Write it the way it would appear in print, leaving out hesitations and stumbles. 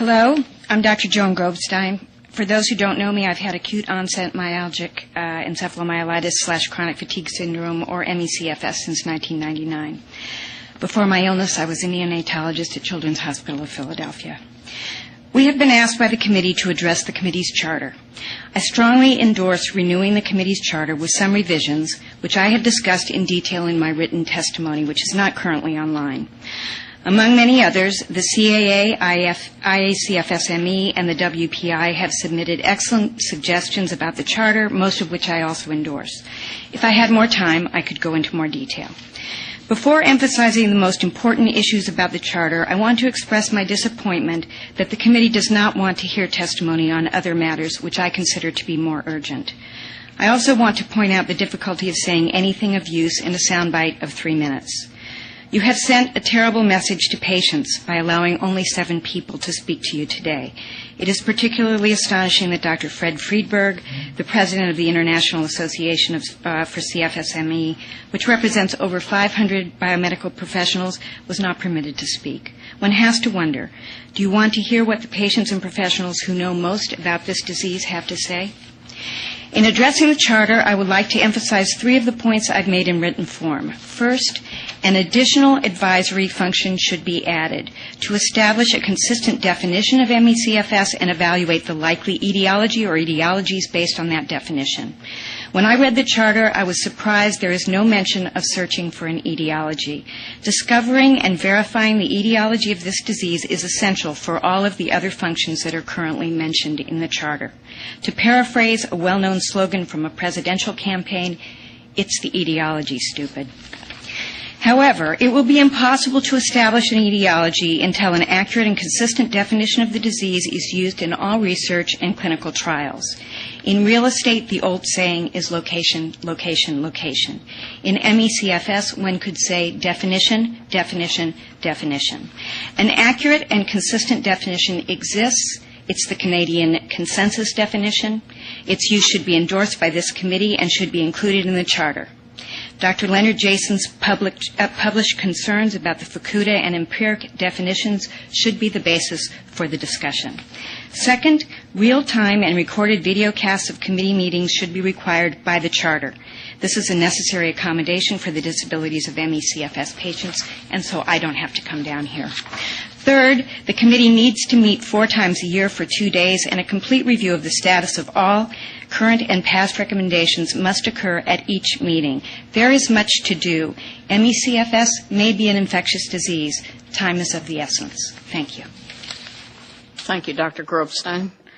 Hello, I'm Dr. Joan Grobstein. For those who don't know me, I've had acute onset myalgic encephalomyelitis/chronic fatigue syndrome, or ME/CFS, since 1999. Before my illness, I was a neonatologist at Children's Hospital of Philadelphia. We have been asked by the committee to address the committee's charter. I strongly endorse renewing the committee's charter with some revisions, which I have discussed in detail in my written testimony, which is not currently online. Among many others, the CAA, IACFSME, and the WPI have submitted excellent suggestions about the charter, most of which I also endorse. If I had more time, I could go into more detail. Before emphasizing the most important issues about the charter, I want to express my disappointment that the committee does not want to hear testimony on other matters which I consider to be more urgent. I also want to point out the difficulty of saying anything of use in a soundbite of 3 minutes. You have sent a terrible message to patients by allowing only 7 people to speak to you today. It is particularly astonishing that Dr. Fred Friedberg, the president of the International Association for CFSME, which represents over 500 biomedical professionals, was not permitted to speak. One has to wonder, do you want to hear what the patients and professionals who know most about this disease have to say? In addressing the charter, I would like to emphasize 3 of the points I've made in written form. First, an additional advisory function should be added to establish a consistent definition of ME/CFS and evaluate the likely etiology or etiologies based on that definition. When I read the charter, I was surprised there is no mention of searching for an etiology. Discovering and verifying the etiology of this disease is essential for all of the other functions that are currently mentioned in the charter. To paraphrase a well-known slogan from a presidential campaign, it's the etiology, stupid. However, it will be impossible to establish an etiology until an accurate and consistent definition of the disease is used in all research and clinical trials. In real estate, the old saying is location, location, location. In ME/CFS, one could say definition, definition, definition. An accurate and consistent definition exists. It's the Canadian consensus definition. Its use should be endorsed by this committee and should be included in the charter. Dr. Leonard Jason's published concerns about the Fukuda and empiric definitions should be the basis for the discussion. Second, real-time and recorded videocasts of committee meetings should be required by the charter. This is a necessary accommodation for the disabilities of ME/CFS patients, and so I don't have to come down here. Third, the committee needs to meet 4 times a year for 2 days, and a complete review of the status of all current and past recommendations must occur at each meeting. There is much to do. ME/CFS may be an infectious disease. Time is of the essence. Thank you. Thank you, Dr. Grobstein.